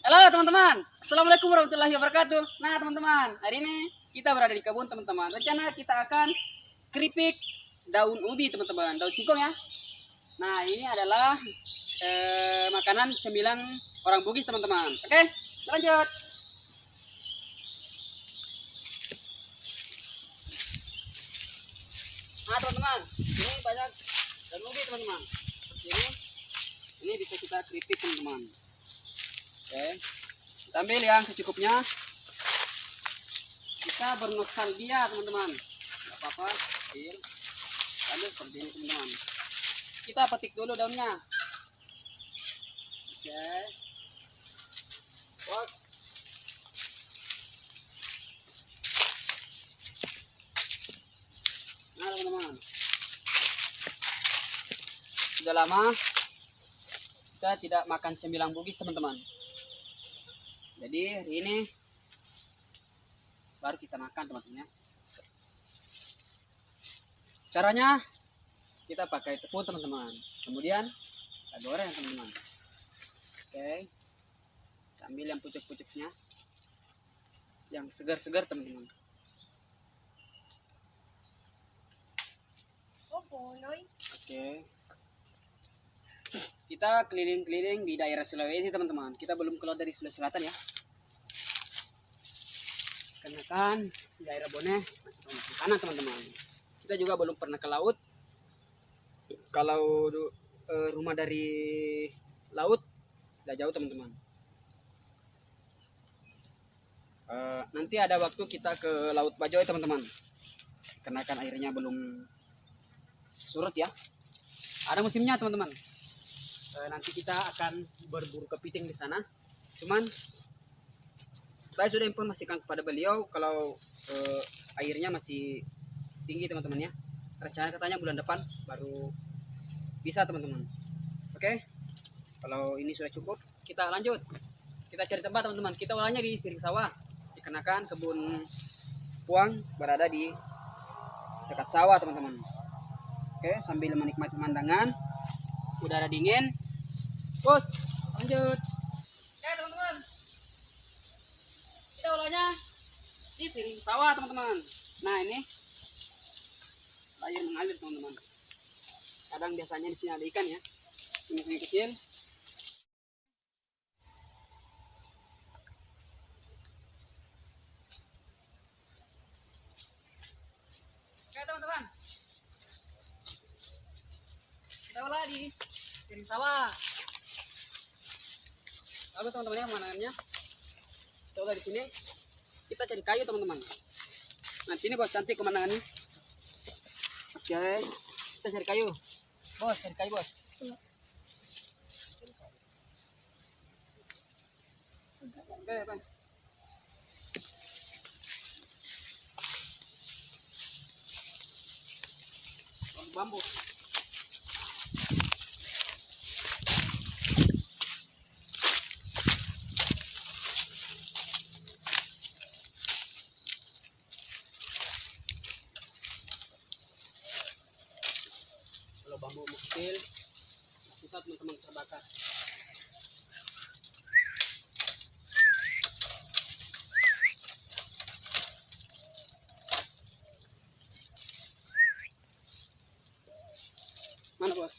Halo teman-teman, Assalamualaikum warahmatullahi wabarakatuh. Nah teman-teman, hari ini kita berada di kebun teman-teman. Rencana kita akan keripik daun ubi teman-teman, daun singkong ya. Nah ini adalah makanan cemilan orang Bugis teman-teman. Oke, lanjut. Nah teman-teman, ini banyak daun ubi teman-teman. Seperti ini bisa kita keripik teman-teman. Oke, kita ambil yang secukupnya. Kita bernostalgia teman-teman, nggak apa-apa. Ambil seperti ini teman-teman. Kita petik dulu daunnya. Oke, bos. Nah teman-teman, sudah lama kita tidak makan cemilan Bugis teman-teman. Jadi hari ini baru kita makan teman-teman ya. Caranya kita pakai tepung teman-teman. Kemudian kita goreng teman-teman. Oke. Kita ambil yang pucuk-pucuknya. Yang segar-segar teman-teman. Oke. Kita keliling-keliling di daerah Sulawesi teman-teman. Kita belum keluar dari Sulawesi Selatan ya. Karena kan daerah Bone masih banyak makanan teman-teman. Kita juga belum pernah ke laut. Kalau rumah dari laut udah jauh teman-teman. Nanti ada waktu kita ke Laut Bajoy teman-teman. Karena kan airnya belum surut ya. Ada musimnya teman-teman. Nanti kita akan berburu kepiting di sana. Cuman saya sudah informasikan kepada beliau kalau airnya masih tinggi teman-teman ya. Rencana katanya bulan depan baru bisa teman-teman. Oke. Kalau ini sudah cukup, kita lanjut. Kita cari tempat teman-teman. Kita ulangnya di Siring Sawah. Dikarenakan kebun puang berada di dekat sawah teman-teman. Oke, sambil menikmati pemandangan, udara dingin. Bos, lanjut. Oke teman-teman, kita ulangnya di Siring Sawah teman-teman. Nah ini air mengalir teman-teman. Kadang biasanya di sini ada ikan ya, ini kecil. Oke teman-teman, kita olah di Siring Sawah. Bagus teman-teman ya pemandangannya. Coba di sini kita cari kayu teman-teman. Nah sini bos, cantik pemandangannya. Oke, kita cari kayu. Bos, cari kayu bos. Oke bang. Bambu. Kalau bambu kecil susah teman-teman terbakar. Mana bos?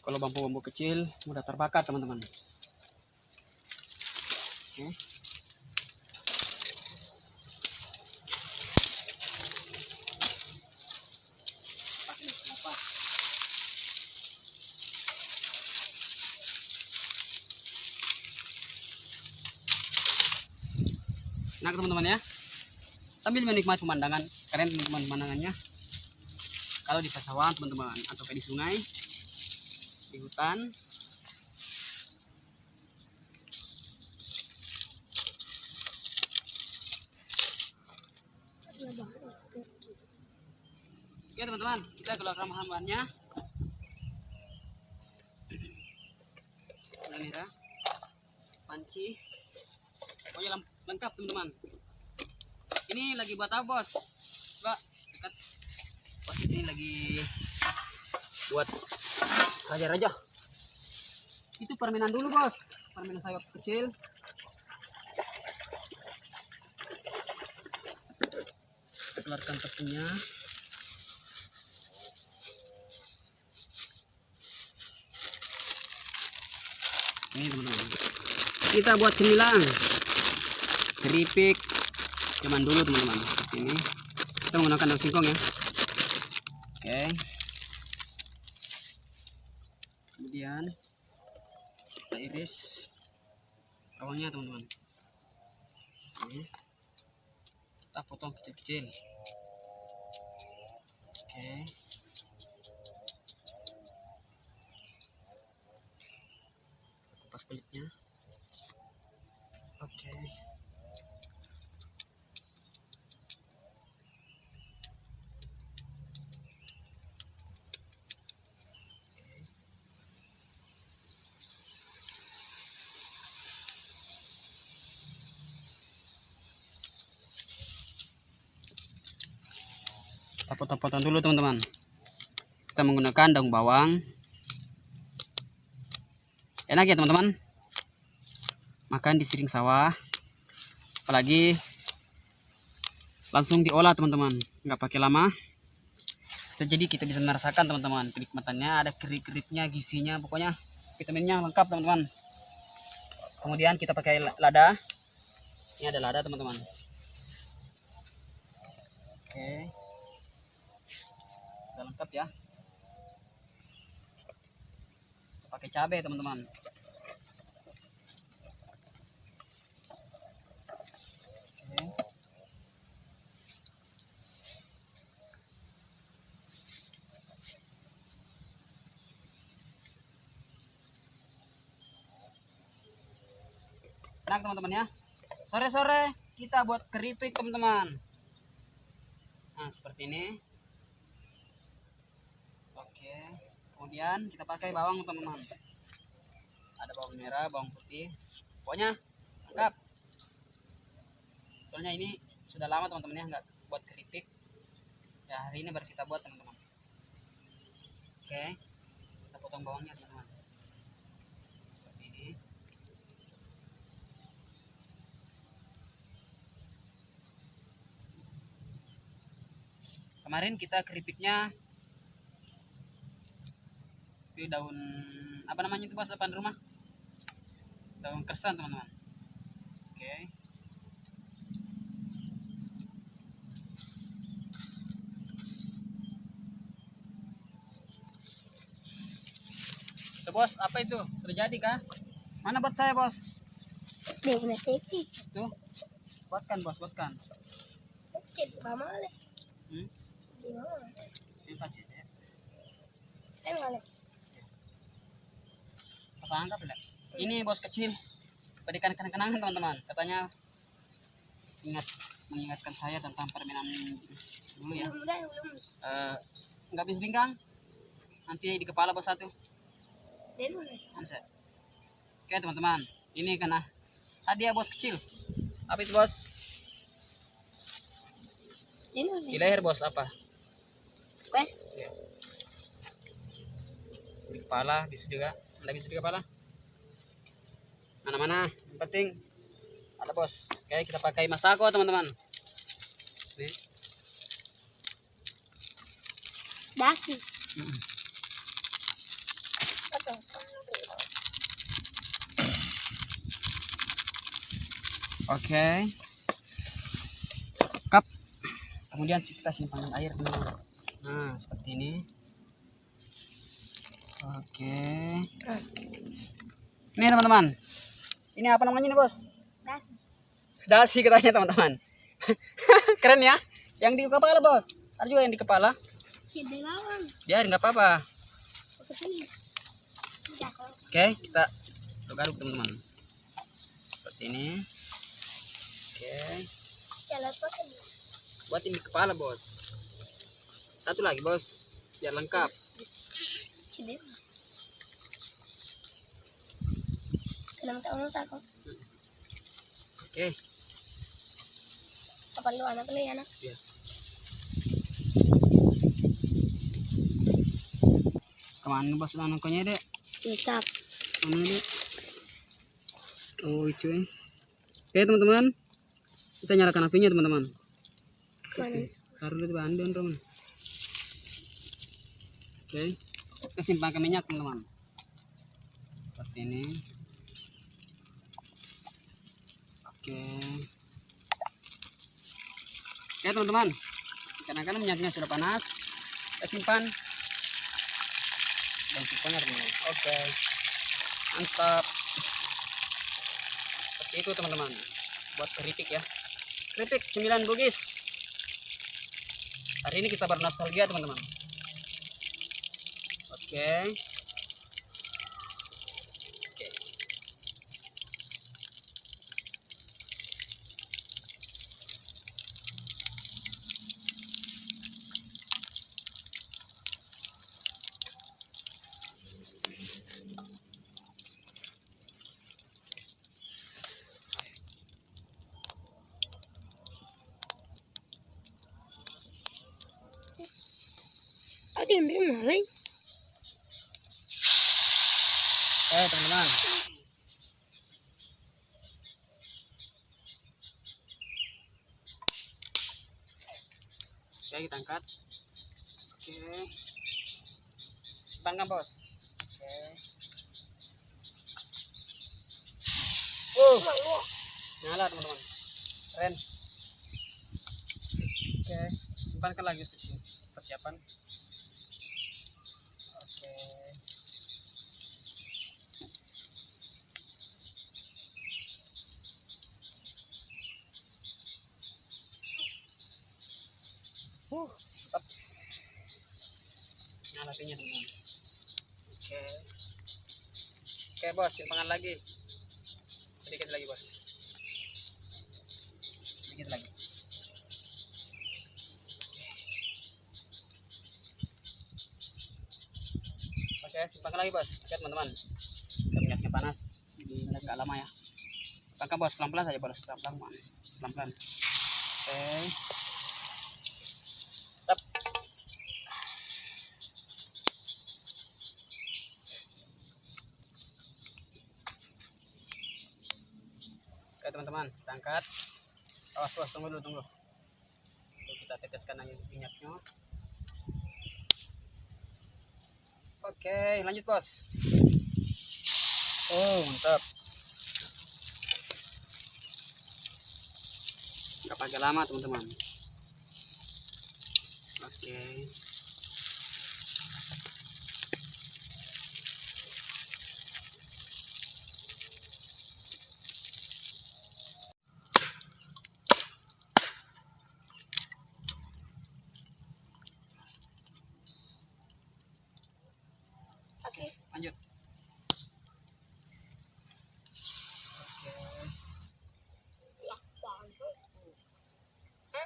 Kalau bambu-bambu kecil mudah terbakar teman-teman. Oke. Nah teman-teman ya, sambil menikmati pemandangan, keren teman-teman pemandangannya. Kalau di pasawan teman-teman, atau di sungai, di hutan, Oke teman-teman, kita keluarkan bahan-bahannya. Merah, panci, pokoknya lengkap teman-teman. Ini lagi buat apa bos? Coba dekat. Bos ini lagi buat raja-raja. Itu permainan dulu bos, permainan saya waktu kecil. Keluarkan tepungnya. Ini teman-teman, kita buat cemilan keripik zaman dulu teman-teman. Seperti ini kita menggunakan daun singkong ya. Oke, kemudian kita iris bawangnya teman-teman. Oke, kita potong kecil-kecil. Oke, kupas kulitnya. Oke, kita potong-potong dulu teman-teman. Kita menggunakan daun bawang. Enak ya teman-teman, makan di siring sawah, apalagi langsung diolah teman-teman, nggak pakai lama. Jadi kita bisa merasakan teman-teman kenikmatannya, ada kerip-keripnya, gizinya, pokoknya vitaminnya lengkap teman-teman. Kemudian kita pakai lada. Ini ada lada teman-teman. Oke, sudah lengkap ya. Kita pakai cabai teman-teman. Enak teman-teman ya. Sore-sore kita buat keripik teman-teman. Nah seperti ini. Oke, kemudian kita pakai bawang teman-teman. Ada bawang merah, bawang putih, pokoknya lengkap. Soalnya ini sudah lama teman-teman ya nggak buat keripik ya, hari ini baru kita buat teman-teman. Oke, kita potong bawangnya teman-teman seperti ini. Kemarin kita keripiknya itu daun apa namanya itu bos, depan rumah, daun kersan teman-teman. Oke, so, bos apa itu terjadi kah? Mana buat saya bos? Tuh, buatkan bos, buatkan. Ini saja ya. Pasang anggap lah. Ini bos kecil, berikan kenang-kenangan teman-teman. Katanya mengingatkan saya tentang permainan dulu ya. Nggak bisa pinggang, nanti di kepala bos satu. Oke teman-teman, ini karena hadiah bos kecil. Apa itu bos? Di leher bos apa? Ya. Di kepala bisa juga, nggak bisa di kepala. Mana-mana, yang penting ada bos. Oke, kita pakai masako teman-teman. Nih. Dasi. Oke. Kap. Kemudian kita simpan air dulu. Nah, seperti ini. Oke. Ini teman-teman. Ini apa namanya nih, Bos? Dasi. Dasi katanya, teman-teman. Keren ya. Yang di kepala, Bos. Ada juga yang di kepala. Biar nggak apa-apa. Oke, kita aduk-aduk teman-teman. Seperti ini. Oke. Buatin di kepala bos. Satu lagi bos, biar lengkap. Cedek. Kenapa tak urus aku? Oke. Kapan lu anak lu ya anak? Ya. Kemana bos anaknya dek? Tetap. Mana dek? Oh cuy. Oke teman-teman, kita nyalakan apinya teman-teman. Mana? Taruh di bandon teman. Oke, kita simpan ke minyak teman-teman. Seperti ini. Oke. Oke teman-teman, karena minyaknya sudah panas, kita simpan dan simpannya teman-teman. Oke, mantap. Seperti itu teman-teman, buat keripik ya. Keripik 9 Bugis. Hari ini kita bernostalgia teman-teman. Oke. Oke. Ada yang malai. Teman-teman. Oke, kita angkat. Oke. Bangga bos. Oke. Nyala teman-teman. Keren. Oke, simpankan lagi persiapan. Oke. Tetap. Nyala apinya teman-teman. Oke. Oke bos, simpangan lagi. Sedikit lagi bos. Sedikit lagi. Oke, simpankan lagi bos. Oke teman-teman. Minyaknya panas, jadi nggak lama ya. Simpankan bos, pelan-pelan saja bos, pelan-pelan. Oke. Tetap. Oke teman-teman, kita angkat. Awas bos, tunggu. Lalu kita teteskan aja minyaknya. Oke, lanjut bos. Oh, mantap. Nggak pakai lama teman-teman. Oke. Asli. Lanjut. Oke.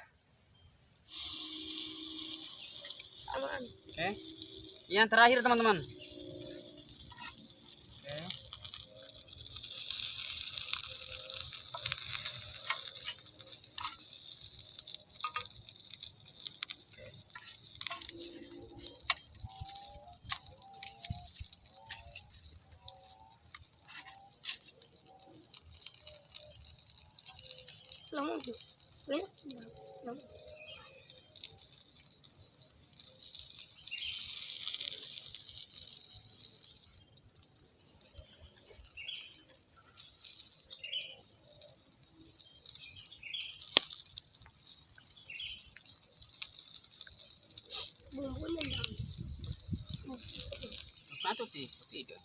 Aman. Oke. Yang terakhir teman-teman. Oke. Lama tuh. Lama. Bumbunya dalam. Satu sih, tidak.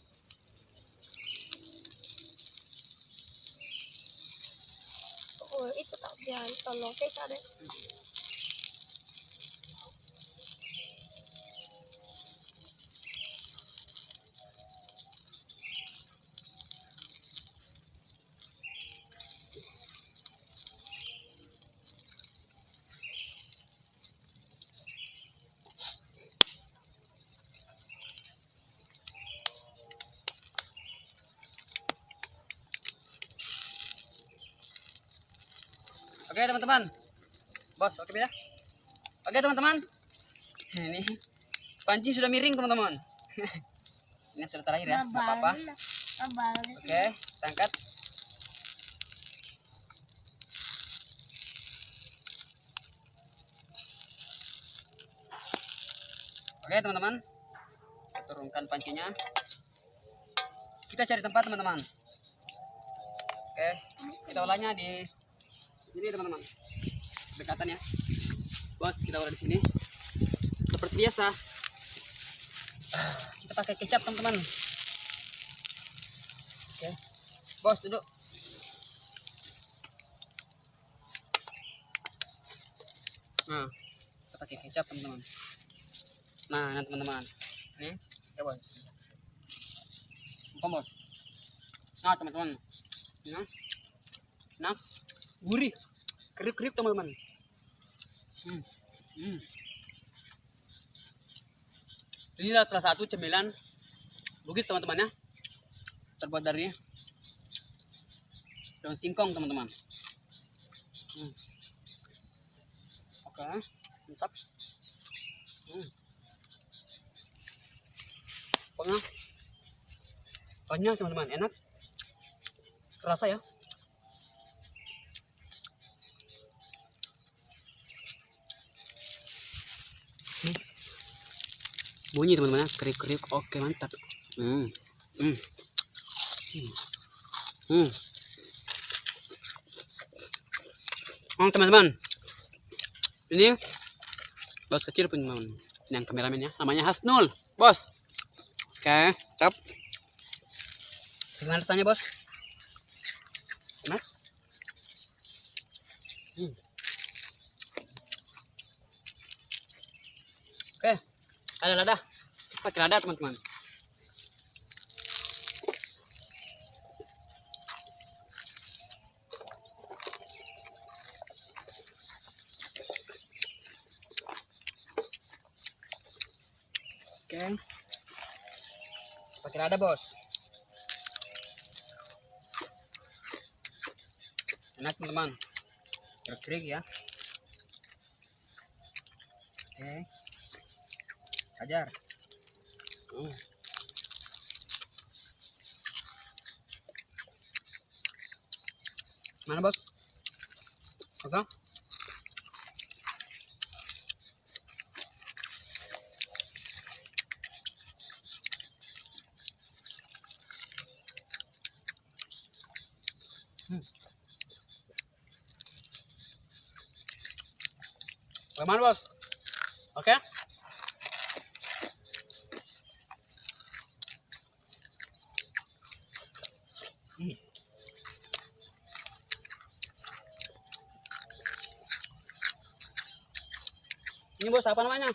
Oh, itu tak jangan tolong kayak ada. Oke teman-teman. Bos, oke ya. Oke teman-teman. Ini pancing sudah miring teman-teman. Ini sudah terakhir ya, nggak apa-apa. Oke, kita angkat. Oke teman-teman, kita turunkan pancinya. Kita cari tempat teman-teman. Oke, kita olahnya di sini teman-teman. Dekatan ya. Bos, kita udah di sini. Seperti biasa. Kita pakai kecap teman-teman. Oke. Bos, duduk. Nah, kita pakai kecap teman-teman. Nah, teman-teman. Ini, ya bos. Bukan bos. Nah, teman-teman. Nah, gurih. Kriuk-kriuk teman-teman. Ini adalah salah satu cemilan Bugis teman-teman ya. Terbuat dari daun singkong teman-teman. Oke, mantap. Pokoknya banyak teman-teman, enak. Terasa ya. Bunyi teman-teman, kriuk-kriuk. Oke, mantap. Teman-teman, ini bos kecil pun yang kameramennya namanya Hasnul, bos. Oke, cep. Gimana rasanya bos? Enak? Oke, ada lada. Pakai lada teman-teman. Oke, pakai lada bos. Enak teman-teman. Kering ya. Oke, ajar. Mana bos? Oke. Bagaimana bos? Oke. Ini bos apa namanya?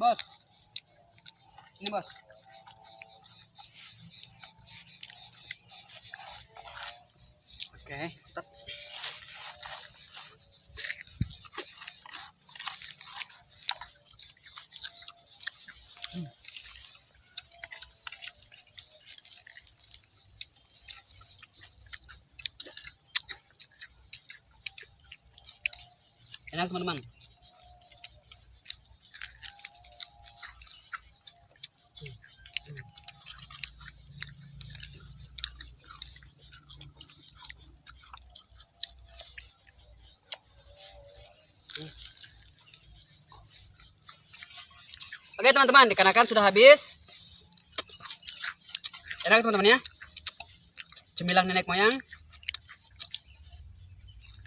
Bos, ini bos. Oke, tetap. Enak teman-teman. Oke teman-teman, dikarenakan sudah habis. Enak teman-teman ya. Cemilan nenek moyang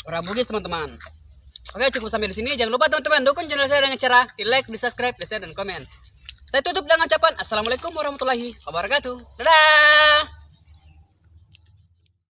orang Bugis teman-teman. Oke, cukup sampai di sini. Jangan lupa teman-teman dukung channel saya dengan cara di like, di subscribe, di share, dan komen. Saya tutup dengan ucapan assalamualaikum warahmatullahi wabarakatuh. Dadah.